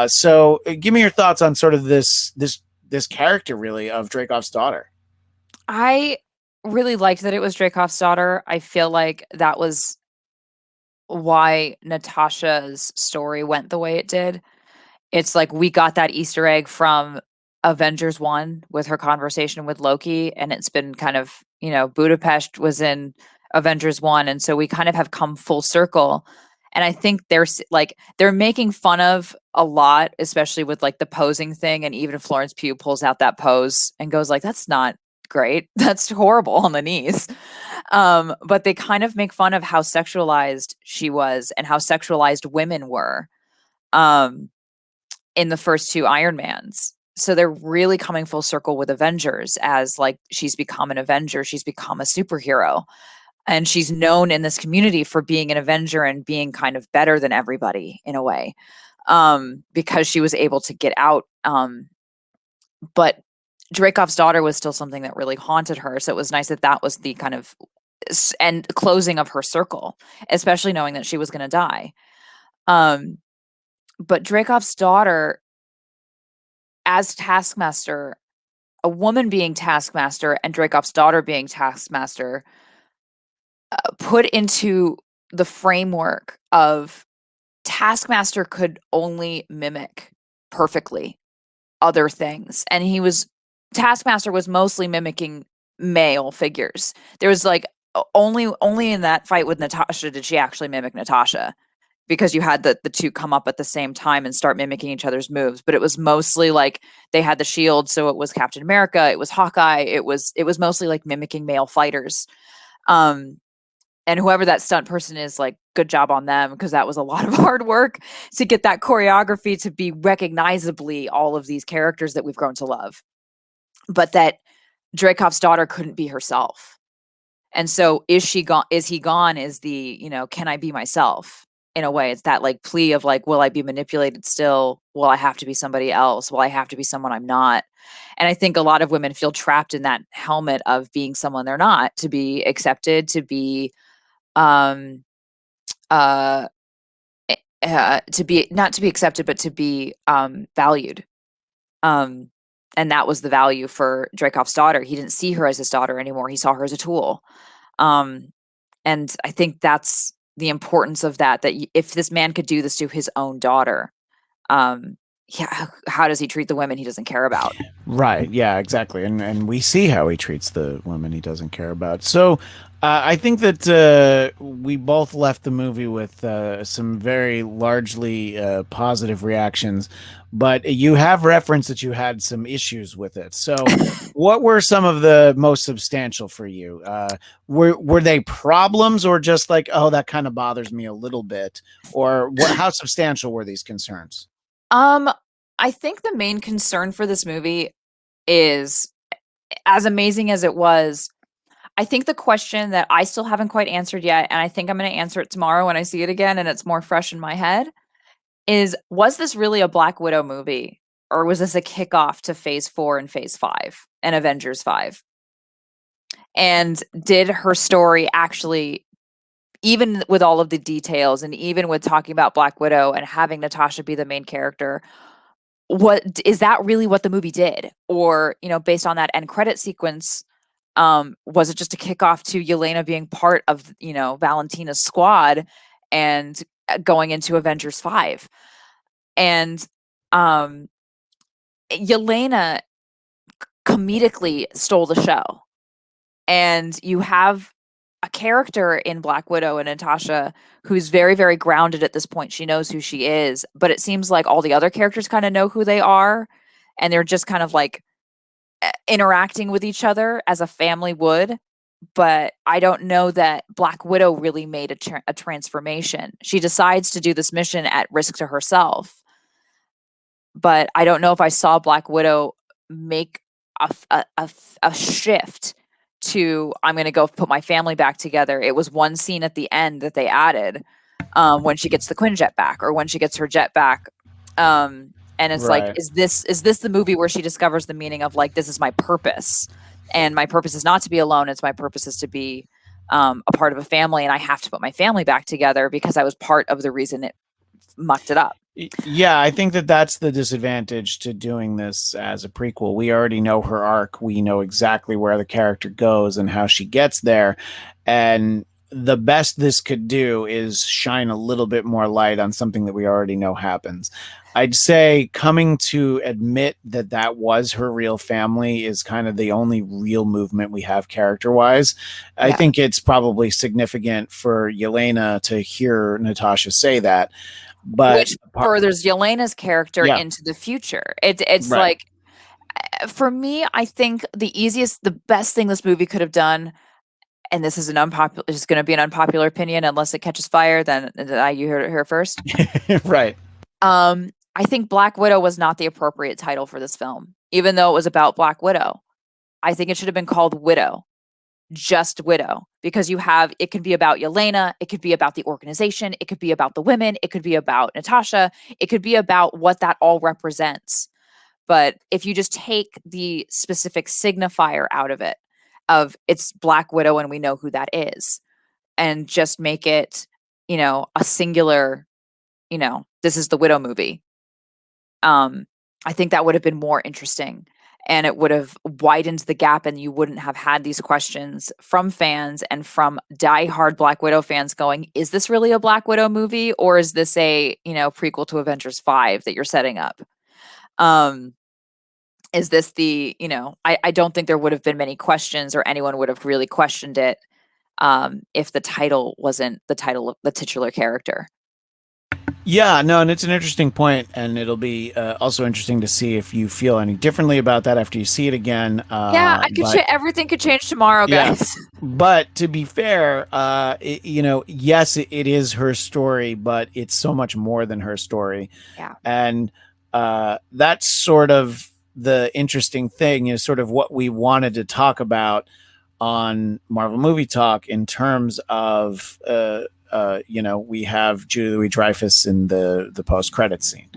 So give me your thoughts on sort of this character, really, of Dreykov's daughter. I really liked that it was Dreykov's daughter. I feel like that was why Natasha's story went the way it did. It's like we got that Easter egg from Avengers 1 with her conversation with Loki, and it's been kind of, Budapest was in Avengers 1, and so we kind of have come full circle. And I think they're making fun of a lot, especially with like the posing thing, and even Florence Pugh pulls out that pose and goes like, "That's not great. That's horrible on the knees." But they kind of make fun of how sexualized she was and how sexualized women were. Um, in the first two Iron Mans. So they're really coming full circle with Avengers, as like she's become an Avenger, she's become a superhero. and she's known in this community for being an Avenger and being kind of better than everybody in a way, because she was able to get out. But Dreykov's daughter was still something that really haunted her. So it was nice that that was the kind of and closing of her circle, especially knowing that she was going to die. Um, but Dreykov's daughter, as Taskmaster, a woman being Taskmaster and Dreykov's daughter being Taskmaster, put into the framework of Taskmaster could only mimic perfectly other things. And Taskmaster was mostly mimicking male figures. There was like only in that fight with Natasha did she actually mimic Natasha, because you had the two come up at the same time and start mimicking each other's moves. But it was mostly like they had the shield, so it was Captain America, it was Hawkeye, it was mostly like mimicking male fighters. Um, and whoever that stunt person is, like, good job on them, because that was a lot of hard work to get that choreography to be recognizably all of these characters that we've grown to love. But that Dreykov's daughter couldn't be herself. And so is she gone? Is he gone? Is the, can I be myself? In a way, it's that like plea of like, will I be manipulated still? Will I have to be somebody else? Will I have to be someone I'm not? And I think a lot of women feel trapped in that helmet of being someone they're not, to be accepted, to be um uh to be not to be accepted, but to be valued. um and that was the value for Dreykov's daughter. He didn't see her as his daughter anymore. He saw her as a tool. um and I think that's the importance of that if this man could do this to his own daughter, um yeah, how does he treat the women he doesn't care about? Right. Yeah, exactly. And we see how he treats the women he doesn't care about. So I think that we both left the movie with some very largely positive reactions, but you have referenced that you had some issues with it. So what were some of the most substantial for you? Were they problems, or just like, oh, that kind of bothers me a little bit? Or how substantial were these concerns? um I think the main concern for this movie is, as amazing as it was, I think the question that I still haven't quite answered yet, and I think I'm going to answer it tomorrow when I see it again and it's more fresh in my head, is, was this really a Black Widow movie? Or was this a kickoff to phase 4 and phase 5 and Avengers 5? And did her story actually, even with all of the details and even with talking about Black Widow and having Natasha be the main character, what is that really what the movie did? Or, based on that end credit sequence, was it just a kickoff to Yelena being part of, Valentina's squad and going into Avengers 5? And um Yelena comedically stole the show. And you have a character in Black Widow and Natasha who's very, very grounded at this point. She knows who she is, but it seems like all the other characters kind of know who they are, and they're just kind of like interacting with each other as a family would. But I don't know that Black Widow really made a transformation. She decides to do this mission at risk to herself, but I don't know if I saw Black Widow make a shift to, I'm going to go put my family back together. It was one scene at the end that they added, when she gets the Quinjet back, or when she gets her jet back. And it's like, Right. is this the movie where she discovers the meaning of like, this is my purpose, and my purpose is not to be alone. It's my purpose is to be a part of a family, and I have to put my family back together because I was part of the reason it mucked it up. Yeah, I think that that's the disadvantage to doing this as a prequel. We already know her arc. We know exactly where the character goes and how she gets there. And the best this could do is shine a little bit more light on something that we already know happens. I'd say coming to admit that that was her real family is kind of the only real movement we have character wise. I Yeah. think it's probably significant for Yelena to hear Natasha say that. But Which furthers Yelena's character yeah, into the future. It's right. like, for me, I think the best thing this movie could have done, and this is going to be an unpopular opinion unless it catches fire, then you heard it here first. Right. I think Black Widow was not the appropriate title for this film, even though it was about Black Widow. I think it should have been called Widow. just Widow, because you have, it could be about Yelena, it could be about the organization, it could be about the women, it could be about Natasha, it could be about what that all represents. But if you just take the specific signifier out of it, of it's Black Widow and we know who that is, and just make it, a singular, this is the Widow movie, I think that would have been more interesting, and it would have widened the gap, and you wouldn't have had these questions from fans and from diehard Black Widow fans going, is this really a Black Widow movie, or is this a, prequel to Avengers 5 that you're setting up? Is this the, I don't think there would have been many questions, or anyone would have really questioned it, if the title wasn't the title of the titular character. Yeah, no, and it's an interesting point, and it'll be also interesting to see if you feel any differently about that after you see it again. Yeah, But everything could change tomorrow, yeah, guys. but to be fair, yes, it is her story, but it's so much more than her story, Yeah. and that's sort of the interesting thing, is sort of what we wanted to talk about on Marvel Movie Talk in terms of we have Julia Louis-Dreyfus in the post credit scene,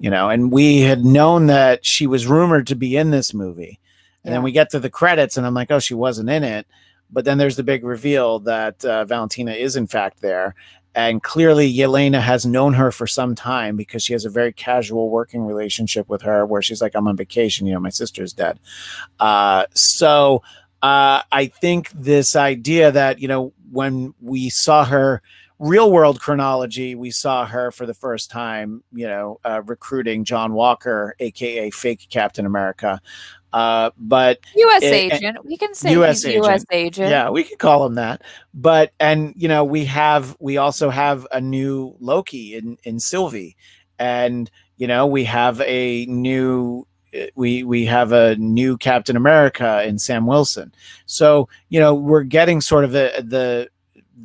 and we had known that she was rumored to be in this movie, and then we get to the credits, and I'm like, oh, she wasn't in it, but then there's the big reveal that Valentina is in fact there. And clearly, Yelena has known her for some time, because she has a very casual working relationship with her, where she's like, I'm on vacation, my sister's dead. So I think this idea that, when we saw her real world chronology, we saw her for the first time, recruiting John Walker, aka fake Captain America. But U.S. agent. We can say U.S. he's U.S. agent. agent. Yeah, we could call him that. But we also have a new Loki in Sylvie, and we have a new we have a new Captain America in Sam Wilson. So we're getting sort of the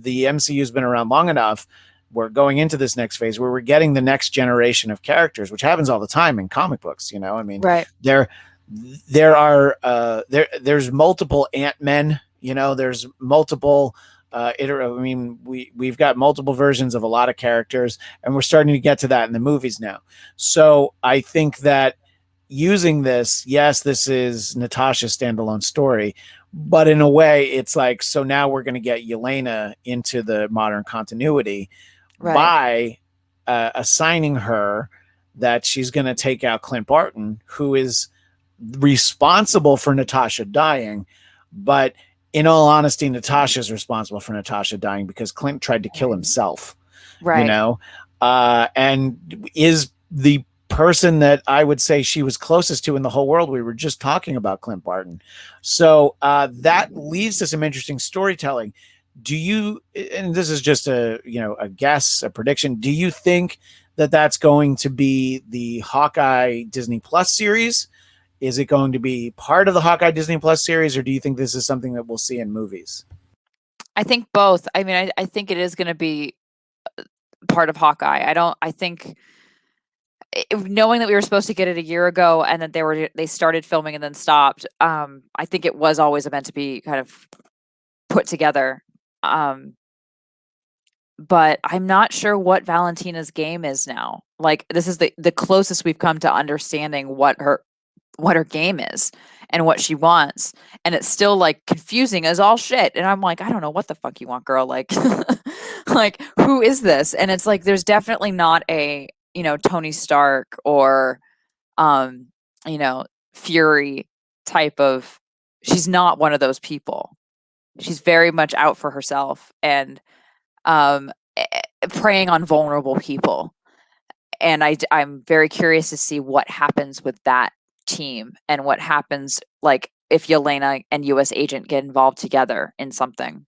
MCU's been around long enough. We're going into this next phase where we're getting the next generation of characters, which happens all the time in comic books. I mean, right. There's multiple Ant-Men, there's multiple we've got multiple versions of a lot of characters, and we're starting to get to that in the movies now. So I think that using this, yes, this is Natasha's standalone story, but in a way it's like, so now we're going to get Yelena into the modern continuity, by assigning her that she's going to take out Clint Barton, who is responsible for Natasha dying. But in all honesty, Natasha's responsible for Natasha dying because Clint tried to kill himself, and is the person that I would say she was closest to in the whole world. We were just talking about Clint Barton. So that leads to some interesting storytelling. Do you, and this is just a guess, a prediction, do you think that that's going to be the Hawkeye Disney Plus series? Is it going to be part of the Hawkeye Disney Plus series, or do you think this is something that we'll see in movies? I think both. I mean, I think it is going to be part of Hawkeye. I think, knowing that we were supposed to get it a year ago and that they started filming and then stopped, I think it was always meant to be kind of put together. But I'm not sure what Valentina's game is now. Like, this is the closest we've come to understanding what her game is and what she wants, and it's still like confusing as all shit, and I'm like, I don't know what the fuck you want, girl. Like like, who is this? And it's like, there's definitely not a Tony Stark or Fury type of, she's not one of those people. She's very much out for herself and preying on vulnerable people, and I'm very curious to see what happens with that team and what happens, like, if Yelena and US Agent get involved together in something.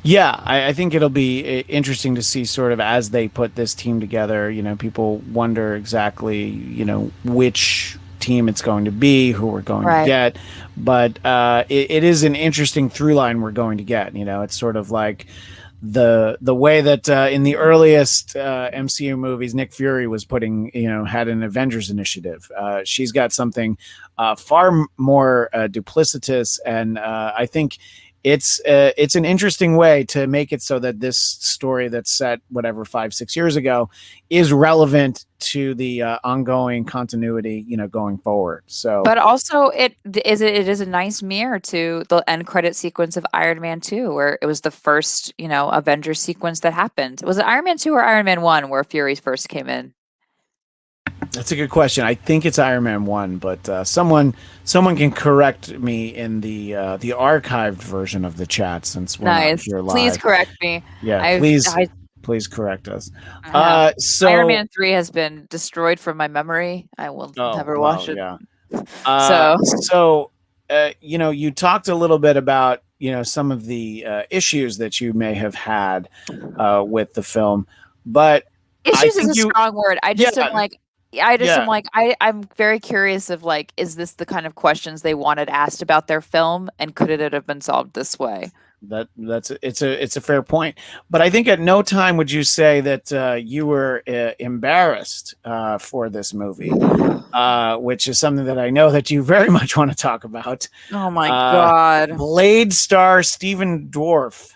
Yeah, I think it'll be interesting to see sort of as they put this team together. People wonder exactly, which team it's going to be, who we're going to get. But it is an interesting through line we're going to get. It's sort of like the way that in the earliest MCU movies, Nick Fury was putting, had an Avengers initiative. She's got something far more duplicitous, and I think it's an interesting way to make it so that this story that's set whatever 5-6 years ago is relevant to the ongoing continuity, going forward. So But also it is a nice mirror to the end credit sequence of Iron Man 2, where it was the first, Avengers sequence that happened. Was it Iron Man 2 or Iron Man 1 where Fury first came in? that's a good question. I think it's Iron Man 1, but someone can correct me in the archived version of the chat, since we're not Nice. here Please live. correct me. Yeah, I've I please correct us. have Iron So Man 3 has been destroyed from my memory. I will oh never watch well, it. yeah. So, You talked a little bit about some of the issues that you may have had with the film, but I issues is think a strong word. I yeah, just am like I just am yeah, like I'm very curious of like, is this the kind of questions they wanted asked about their film, and could it have been solved this way? it's a fair point. But I think at no time would you say that you were embarrassed for this movie, which is something that I know that you very much want to talk about. Oh my Uh, god. Blade star Stephen Dorff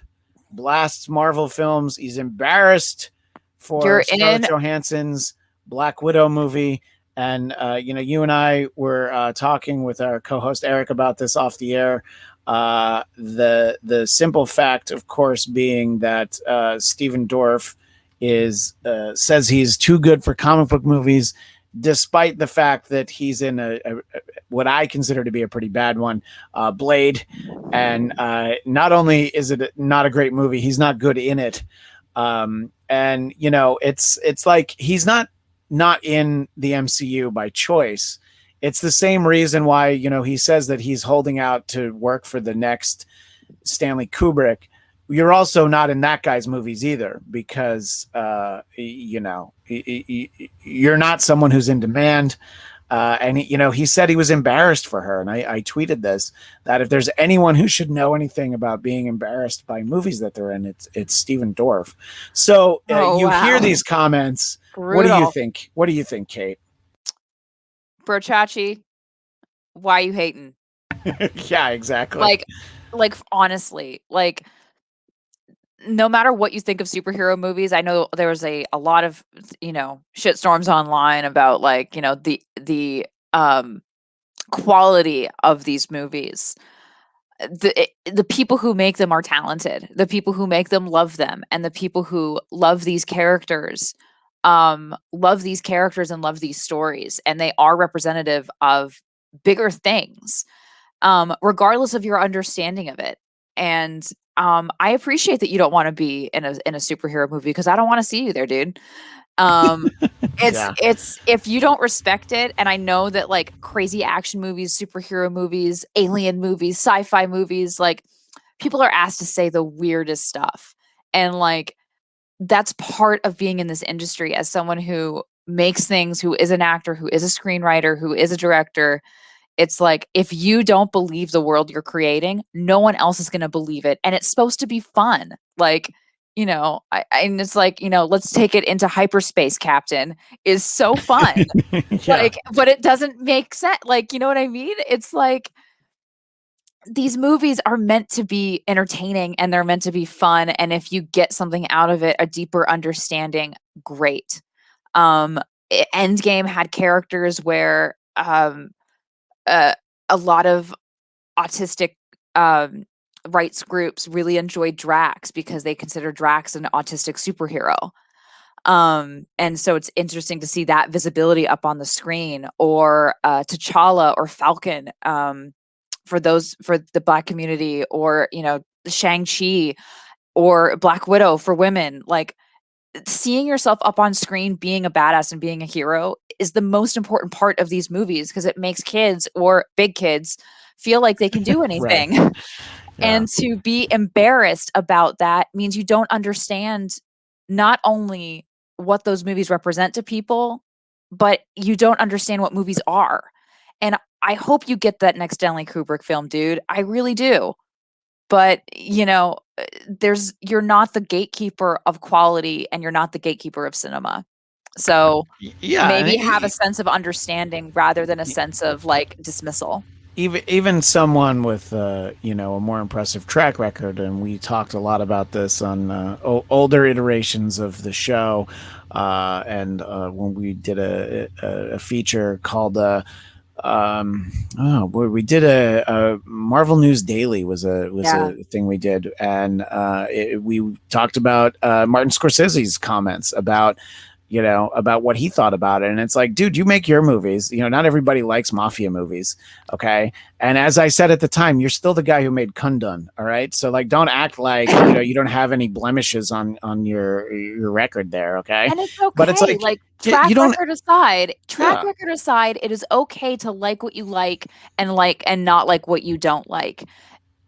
blasts Marvel films. He's embarrassed for You're Scarlett in. Johansson's Black Widow movie. And, you and I were talking with our co host Eric about this off the air. The simple fact, of course, being that Stephen Dorff says he's too good for comic book movies, despite the fact that he's in what I consider to be a pretty bad one, Blade. And not only is it not a great movie, he's not good in it. And it's like he's not in the MCU by choice. It's the same reason why he says that he's holding out to work for the next Stanley Kubrick. You're also not in that guy's movies either, because you're not someone who's in demand. And he said he was embarrassed for her, and I tweeted this, that if there's anyone who should know anything about being embarrassed by movies that they're in, it's Stephen Dorff. So Oh you hear wow. these comments. What do you Brutal. think? What do you think, Kate? Brochachi, why you hating? Yeah, exactly. Like honestly, like no matter what you think of superhero movies, I know there was a lot of, shitstorms online about like, the quality of these movies. The people who make them are talented. The people who make them love them, and the people who love these characters and love these stories, and they are representative of bigger things, regardless of your understanding of it. And I appreciate that you don't want to be in a superhero movie, because I don't want to see you there, dude. Um, Yeah. it's if you don't respect it, and I know that like crazy action movies, superhero movies, alien movies, sci-fi movies, like people are asked to say the weirdest stuff. And like that's part of being in this industry as someone who makes things, who is an actor, who is a screenwriter, who is a director. It's like if you don't believe the world you're creating, no one else is going to believe it. And it's supposed to be fun. Like, and it's like, let's take it into hyperspace, Captain, is so fun. Yeah. Like, but it doesn't make sense. Like, you know what I mean? It's like these movies are meant to be entertaining, and they're meant to be fun. And if you get something out of it, a deeper understanding, great. Um, Endgame had characters where uh, a lot of autistic um, rights groups really enjoyed Drax because they consider Drax an autistic superhero. And so it's interesting to see that visibility up on the screen, or T'Challa or Falcon, for the Black community, or Shang-Chi or Black Widow for women. Like seeing yourself up on screen being a badass and being a hero is the most important part of these movies, because it makes kids or big kids feel like they can do Right. anything. Yeah. And to be embarrassed about that means you don't understand not only what those movies represent to people, but you don't understand what movies are. And I hope you get that next Stanley Kubrick film, dude. I really do. But, you're not the gatekeeper of quality and you're not the gatekeeper of cinema. So Yeah, and maybe have a sense of understanding rather than a sense of like dismissal. even someone with a more impressive track record, and we talked a lot about this on older iterations of the show, and when we did a feature called we did a Marvel News Daily was Yeah. a thing we did, and we talked about Martin Scorsese's comments about what he thought about it. And it's like, dude, you make your movies. Not everybody likes mafia movies. Okay. And as I said at the time, you're still the guy who made Kundun. All right. So like, don't act like, you don't have any blemishes on your record there. Okay. And it's But it's okay. like, Like you don't, track yeah, record aside, it is okay to like and not like what you don't like.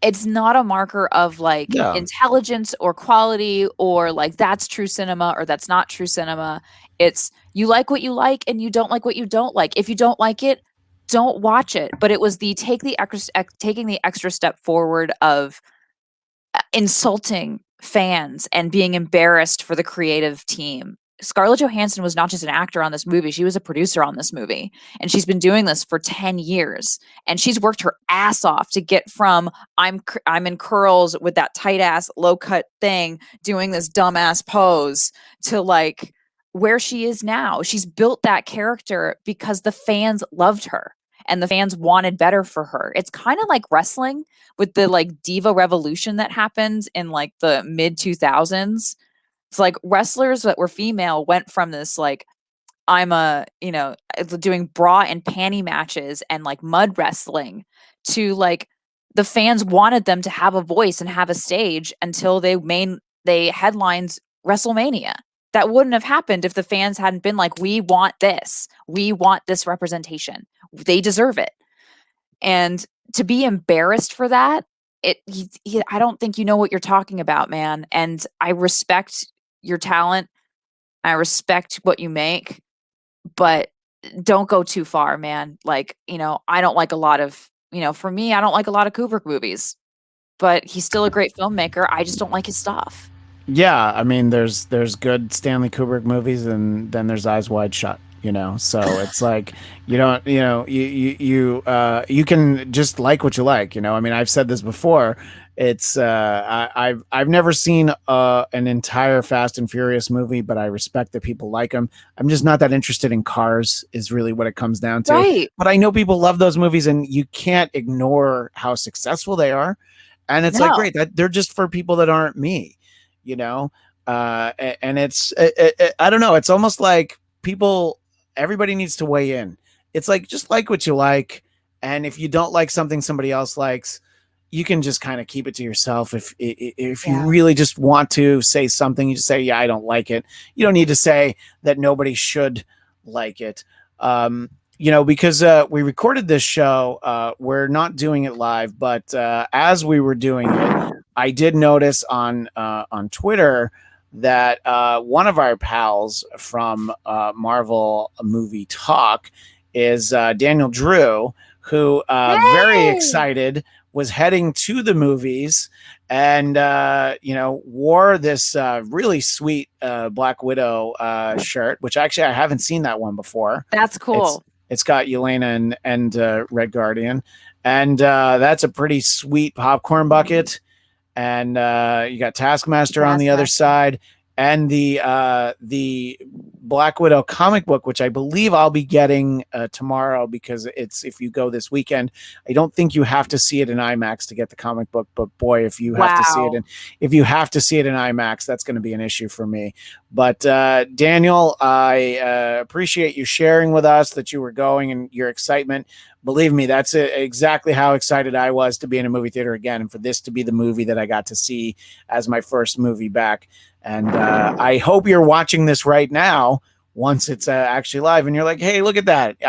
It's not a marker of like yeah, intelligence or quality or like that's true cinema or that's not true cinema. It's you like what you like and you don't like what you don't like. If you don't like it, don't watch it. But it was taking the extra step forward of insulting fans and being embarrassed for the creative team. Scarlett Johansson was not just an actor on this movie, she was a producer on this movie. And she's been doing this for 10 years. And she's worked her ass off to get from I'm in curls with that tight ass low cut thing doing this dumbass pose to like where she is now. She's built that character because the fans loved her and the fans wanted better for her. It's kind of like wrestling with the like diva revolution that happened in like the mid 2000s. It's like wrestlers that were female went from this like I'm doing bra and panty matches and like mud wrestling to like the fans wanted them to have a voice and have a stage until they headlines WrestleMania. That wouldn't have happened if the fans hadn't been like, we want this. We want this representation. They deserve it. And to be embarrassed for that, I don't think you know what you're talking about, man. And I respect your talent. I respect what you make, but don't go too far, man. Like, I don't like a lot of, for me, I don't like a lot of Kubrick movies, but he's still a great filmmaker. I just don't like his stuff. yeah. I mean, there's good Stanley Kubrick movies, and then there's Eyes Wide Shut. So it's like you don't, you can just like what you like. I mean, I've said this before. It's I've never seen an entire Fast and Furious movie, but I respect that people like them. I'm just not that interested in cars. Is really what it comes down to. Right. But I know people love those movies, and you can't ignore how successful they are. And it's like, No. great, that they're just for people that aren't me, you know. And it's I don't know. It's almost like everybody needs to weigh in. It's like, just like what you like, and if you don't like something somebody else likes, you can just kind of keep it to yourself. If you Yeah. really just want to say something, you just say, yeah, I don't like it. You don't need to say that nobody should like it. Because we recorded this show. We're not doing it live, but as we were doing it, I did notice on Twitter that one of our pals from Marvel Movie Talk is Daniel Drew, who very Hey! excited was heading to the movies, and wore this really sweet Black Widow shirt, which actually I haven't seen that one before. That's It's cool. it's got Yelena and Red Guardian, and that's a pretty sweet popcorn bucket. And you got Taskmaster on the other Taskmaster. side, and the Black Widow comic book, which I believe I'll be getting tomorrow, because if you go this weekend, I don't think you have to see it in IMAX to get the comic book. But boy, Wow. if you have to see it in IMAX, that's going to be an issue for me. But Daniel, I appreciate you sharing with us that you were going and your excitement. Believe me, that's exactly how excited I was to be in a movie theater again, and for this to be the movie that I got to see as my first movie back. And I hope you're watching this right now once it's actually live, and you're like, hey, look at that. Woo.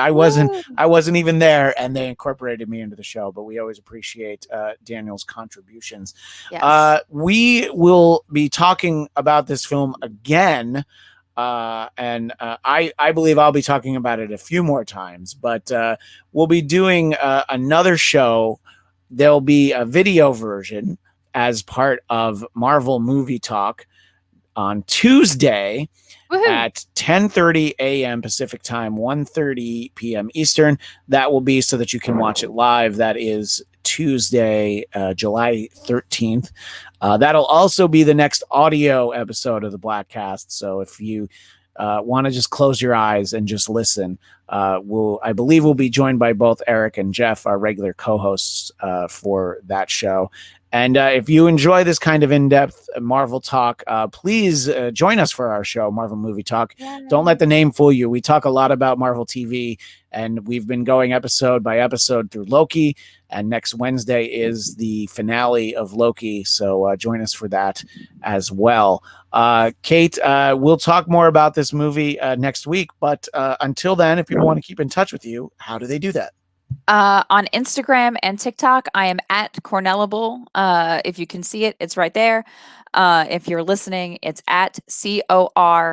I wasn't even there, and they incorporated me into the show. But we always appreciate Daniel's contributions. Yes. We will be talking about this film again, and I believe I'll be talking about it a few more times. But we'll be doing another show. There'll be a video version, as part of Marvel Movie Talk on Tuesday Woohoo! at 10:30 a.m. Pacific time, 1:30 p.m. Eastern. That will be so that you can watch it live. That is Tuesday, July 13th. That'll also be the next audio episode of the Blackcast. So if you want to just close your eyes and just listen, I believe we'll be joined by both Eric and Jeff, our regular co-hosts for that show. And if you enjoy this kind of in-depth Marvel talk, please join us for our show, Marvel Movie Talk. Yay. Don't let the name fool you. We talk a lot about Marvel TV, and we've been going episode by episode through Loki. And next Wednesday is the finale of Loki, so join us for that as well. Kait, we'll talk more about this movie next week. But until then, if people want to keep in touch with you, how do they do that? On Instagram and TikTok, I am at Cornellable. If you can see it, it's right there. If you're listening, it's at CORNELLABLE.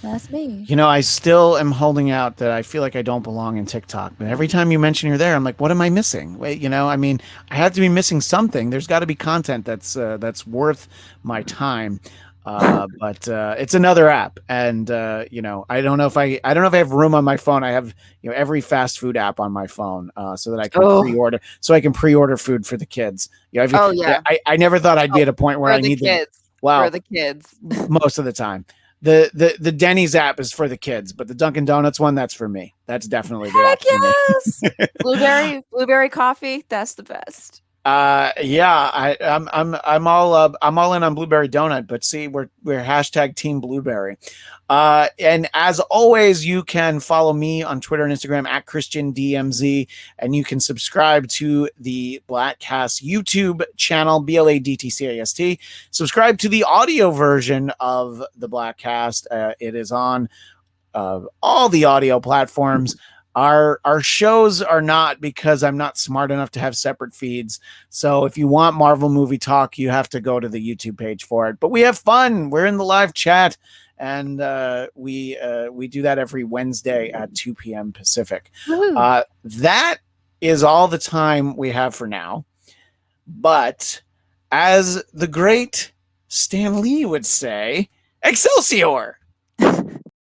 That's me. You know, I still am holding out that I feel like I don't belong in TikTok. But every time you mention you're there, I'm like, what am I missing? Wait, I mean, I have to be missing something. There's got to be content that's worth my time. But it's another app, and I don't know if I don't know if I have room on my phone. I have every fast food app on my phone, so that I can pre-order food for the kids. Yeah. I never thought I'd be at a point where For I the need kids. Wow, For the kids. most of the time. The Denny's app is for the kids, but the Dunkin' Donuts one, that's for me. That's definitely the app Heck for me. yes! Blueberry coffee, that's the best. Yeah, I'm all in on Blueberry Donut, but see, we're hashtag Team Blueberry. And as always, you can follow me on Twitter and Instagram at ChristianDMZ, and you can subscribe to the Blackcast YouTube channel, BLADTCAST. Subscribe to the audio version of the Blackcast. It is on all the audio platforms. Our shows are not, because I'm not smart enough to have separate feeds. So if you want Marvel Movie Talk, you have to go to the YouTube page for it. But we have fun. We're in the live chat, and we do that every Wednesday at 2 p.m. Pacific. That is all the time we have for now. But as the great Stan Lee would say, Excelsior!